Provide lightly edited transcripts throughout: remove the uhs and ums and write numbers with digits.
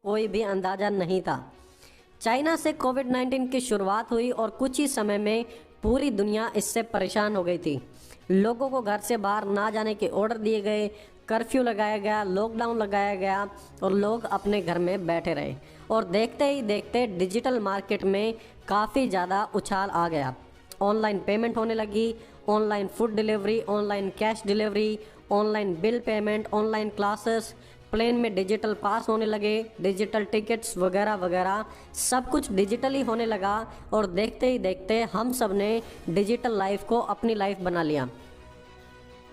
कोई भी अंदाजा नहीं था। चाइना से कोविड-19 की शुरुआत हुई और कुछ ही समय में पूरी दुनिया इससे परेशान हो गई थी। लोगों को घर से बाहर ना जाने के ऑर्डर दिए गए, कर्फ्यू लगाया गया, लॉकडाउन लगाया गया और लोग अपने घर में बैठे रहे। और देखते ही देखते डिजिटल मार्केट में काफ़ी ज़्यादा उछाल आ गया। ऑनलाइन पेमेंट होने लगी, online food delivery, online cash delivery, online bill payment, online classes, plane में डिजिटल पास होने लगे, डिजिटल टिकट्स वगैरह वगैरह सब कुछ डिजिटली होने लगा। और देखते ही देखते हम सब ने डिजिटल लाइफ को अपनी लाइफ बना लिया।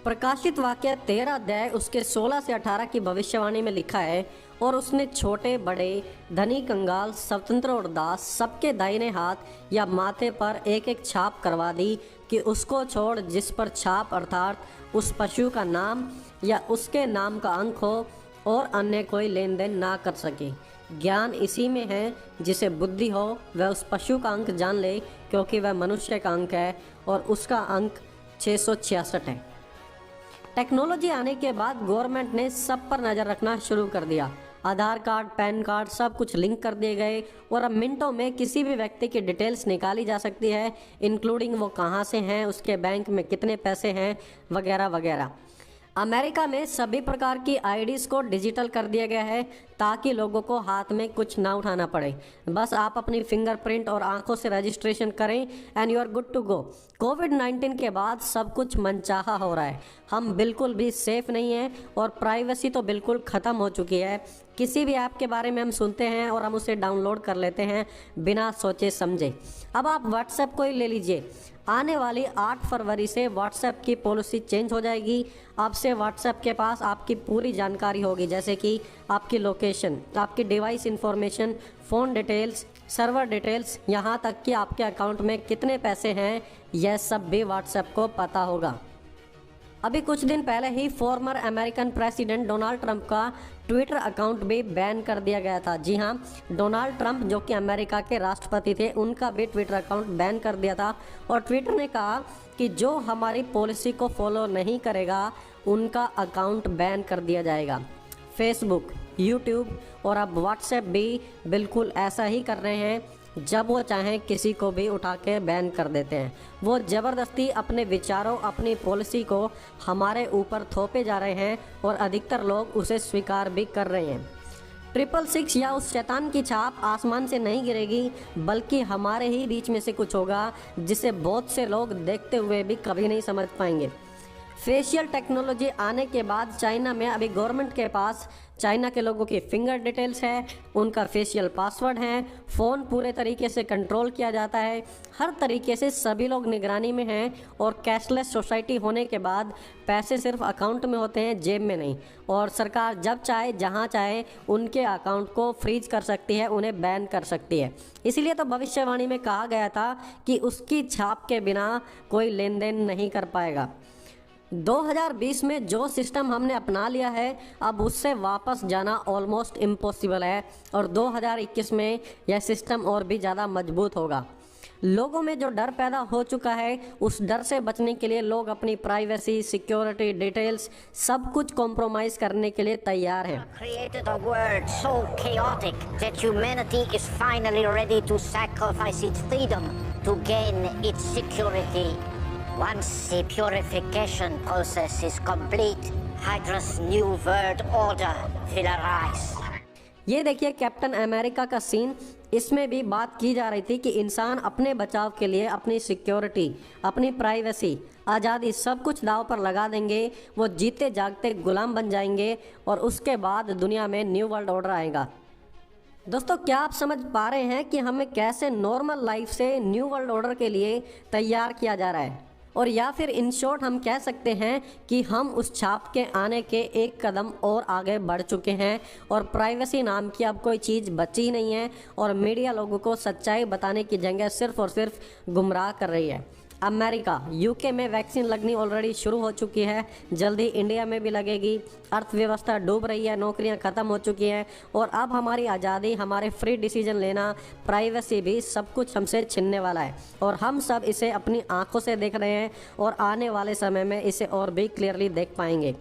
प्रकाशित वाक्य 13 अध्याय उसके 16 से 18 की भविष्यवाणी में लिखा है, और उसने छोटे बड़े, धनी कंगाल, स्वतंत्र और दास सबके दाहिने हाथ या माथे पर एक एक छाप करवा दी कि उसको छोड़ जिस पर छाप अर्थात उस पशु का नाम या उसके नाम का अंक हो और अन्य कोई लेन देन ना कर सके। ज्ञान इसी में है, जिसे बुद्धि हो वह उस पशु का अंक जान ले, क्योंकि वह मनुष्य का अंक है और उसका अंक 666 है। टेक्नोलॉजी आने के बाद गवर्नमेंट ने सब पर नज़र रखना शुरू कर दिया। आधार कार्ड, पैन कार्ड सब कुछ लिंक कर दिए गए और अब मिनटों में किसी भी व्यक्ति की डिटेल्स निकाली जा सकती है, इंक्लूडिंग वो कहाँ से हैं, उसके बैंक में कितने पैसे हैं वगैरह वगैरह। अमेरिका में सभी प्रकार की आईडीज़ को डिजिटल कर दिया गया है ताकि लोगों को हाथ में कुछ ना उठाना पड़े। बस आप अपनी फिंगरप्रिंट और आंखों से रजिस्ट्रेशन करें and you are good to go. कोविड-19 के बाद सब कुछ मनचाहा हो रहा है। हम बिल्कुल भी सेफ नहीं हैं और प्राइवेसी तो बिल्कुल ख़त्म हो चुकी है। किसी भी ऐप के बारे में हम सुनते हैं और हम उसे डाउनलोड कर लेते हैं बिना सोचे समझे। अब आप व्हाट्सएप को ही ले लीजिए। आने वाली 8 फरवरी से व्हाट्सएप की पॉलिसी चेंज हो जाएगी। अब से व्हाट्सएप के पास आपकी पूरी जानकारी होगी, जैसे कि आपकी लोकेशन, आपकी device information, phone details, server details, यहाँ तक कि आपके अकाउंट में कितने पैसे हैं, यह सब भी व्हाट्सएप को पता होगा। अभी कुछ दिन पहले ही former American president Donald Trump का ट्विटर अकाउंट भी बैन कर दिया गया था। जी हाँ, डोनाल्ड ट्रंप जो कि अमेरिका के राष्ट्रपति थे, उनका भी ट्विटर अकाउंट बैन कर दिया था। और ट्विटर ने कहा कि जो हमारी पॉलिसी को फॉलो नहीं करेगा उनका अकाउंट बैन कर दिया जाएगा। फेसबुक, यूट्यूब और अब व्हाट्सएप भी बिल्कुल ऐसा ही कर रहे हैं। जब वो चाहें किसी को भी उठा के बैन कर देते हैं। वो ज़बरदस्ती अपने विचारों, अपनी पॉलिसी को हमारे ऊपर थोपे जा रहे हैं और अधिकतर लोग उसे स्वीकार भी कर रहे हैं। 666 या उस शैतान की छाप आसमान से नहीं गिरेगी, बल्कि हमारे ही बीच में से कुछ होगा जिसे बहुत से लोग देखते हुए भी कभी नहीं समझ पाएंगे। फेशियल टेक्नोलॉजी आने के बाद चाइना में अभी गवर्नमेंट के पास चाइना के लोगों की फिंगर डिटेल्स है, उनका फेशियल पासवर्ड है, फ़ोन पूरे तरीके से कंट्रोल किया जाता है, हर तरीके से सभी लोग निगरानी में हैं। और कैशलेस सोसाइटी होने के बाद पैसे सिर्फ अकाउंट में होते हैं, जेब में नहीं। और सरकार जब चाहे जहां चाहे उनके अकाउंट को फ्रीज कर सकती है, उन्हें बैन कर सकती है। इसीलिए तो भविष्यवाणी में कहा गया था कि उसकी छाप के बिना कोई लेन देन नहीं कर पाएगा। 2020 में जो सिस्टम हमने अपना लिया है, अब उससे वापस जाना ऑलमोस्ट इम्पॉसिबल है और 2021 में यह सिस्टम और भी ज़्यादा मजबूत होगा। लोगों में जो डर पैदा हो चुका है, उस डर से बचने के लिए लोग अपनी प्राइवेसी, सिक्योरिटी, डिटेल्स सब कुछ कॉम्प्रोमाइज़ करने के लिए तैयार हैं। Created a world so chaotic that humanity is finally ready to sacrifice its freedom to gain its security. Once the purification process is complete, Hydra's new world order will arise. ये देखिए captain America का scene. इसमें भी बात की जा रही थी कि इंसान अपने बचाव के लिए अपनी सिक्योरिटी, अपनी प्राइवेसी, आज़ादी सब कुछ दांव पर लगा देंगे। वो जीते जागते गुलाम बन जाएंगे और उसके बाद दुनिया में न्यू वर्ल्ड ऑर्डर आएगा। दोस्तों, क्या आप समझ पा रहे हैं कि हमें कैसे नॉर्मल लाइफ से न्यू वर्ल्ड ऑर्डर के लिए तैयार किया जा रहा है? और या फिर इन शॉर्ट हम कह सकते हैं कि हम उस छाप के आने के एक कदम और आगे बढ़ चुके हैं और प्राइवेसी नाम की अब कोई चीज़ बची ही नहीं है और मीडिया लोगों को सच्चाई बताने की जगह सिर्फ और सिर्फ गुमराह कर रही है। अमेरिका, यूके में वैक्सीन लगनी ऑलरेडी शुरू हो चुकी है, जल्दी इंडिया में भी लगेगी। अर्थव्यवस्था डूब रही है, नौकरियां ख़त्म हो चुकी हैं और अब हमारी आज़ादी, हमारे फ्री डिसीजन लेना, प्राइवेसी भी सब कुछ हमसे छिनने वाला है और हम सब इसे अपनी आंखों से देख रहे हैं और आने वाले समय में इसे और भी क्लियरली देख पाएंगे।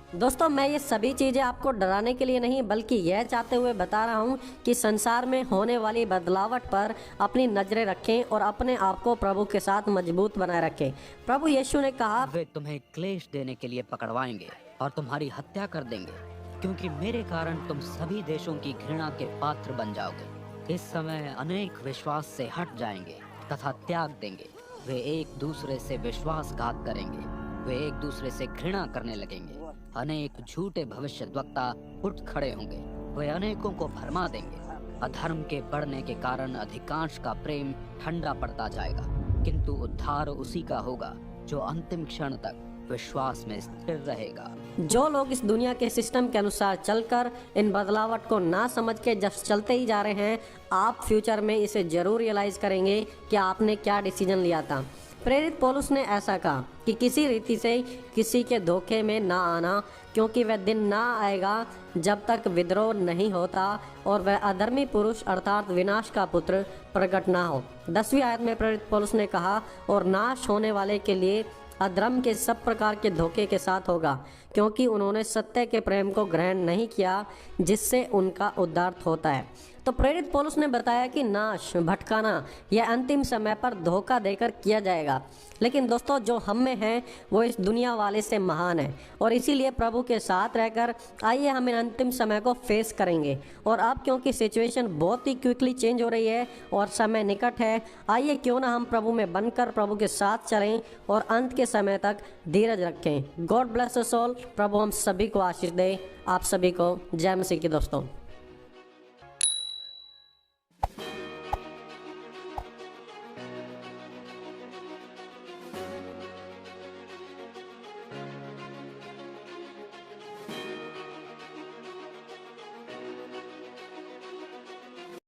दोस्तों मैं ये सभी चीज़ें आपको डराने के लिए नहीं बल्कि यह चाहते हुए बता रहा हूँ कि संसार में होने वाली बदलावट पर अपनी नजरें रखें और अपने आप को प्रभु के साथ मजबूत बनाए रखें। प्रभु यीशु ने कहा, वे तुम्हें क्लेश देने के लिए पकड़वाएंगे और तुम्हारी हत्या कर देंगे, क्योंकि मेरे कारण तुम सभी देशों की घृणा के पात्र बन जाओगे। इस समय अनेक विश्वास से हट जाएंगे तथा त्याग देंगे। वे एक दूसरे से विश्वासघात करेंगे, वे एक दूसरे से घृणा करने लगेंगे। अनेक झूठे भविष्यद्वक्ता उठ खड़े होंगे, वे अनेकों को भरमा देंगे। अधर्म के बढ़ने के कारण अधिकांश का प्रेम ठंडा पड़ता जाएगा, किंतु उद्धार उसी का होगा जो अंतिम क्षण तक विश्वास में स्थिर रहेगा। जो लोग इस दुनिया के सिस्टम के अनुसार चलकर इन बदलावट को ना समझ के जब चलते ही जा रहे हैं, आप फ्यूचर में इसे जरूर रियलाइज करेंगे कि आपने क्या डिसीजन लिया था। प्रेरित पौलुस ने ऐसा कहा कि किसी रीति से किसी के धोखे में ना आना, क्योंकि वह दिन ना आएगा जब तक विद्रोह नहीं होता और वह अधर्मी पुरुष अर्थात विनाश का पुत्र प्रकट ना हो। 10वीं आयत में प्रेरित पौलुस ने कहा, और नाश होने वाले के लिए अधर्म के सब प्रकार के धोखे के साथ होगा, क्योंकि उन्होंने सत्य के प्रेम को ग्रहण नहीं किया जिससे उनका उद्धार होता है। तो प्रेरित पौलुस ने बताया कि नाश, भटकाना यह अंतिम समय पर धोखा देकर किया जाएगा, लेकिन दोस्तों जो हम में है वो इस दुनिया वाले से महान है और इसीलिए प्रभु के साथ रहकर आइए हम इन अंतिम समय को फेस करेंगे। और अब क्योंकि सिचुएशन बहुत ही क्विकली चेंज हो रही है और समय निकट है, आइए क्यों ना हम प्रभु में बनकर प्रभु के साथ चलें और अंत के समय तक धीरज रखें। God bless us all. प्रभु हम सभी को आशीष दे। आप सभी को जय मसीह की दोस्तों।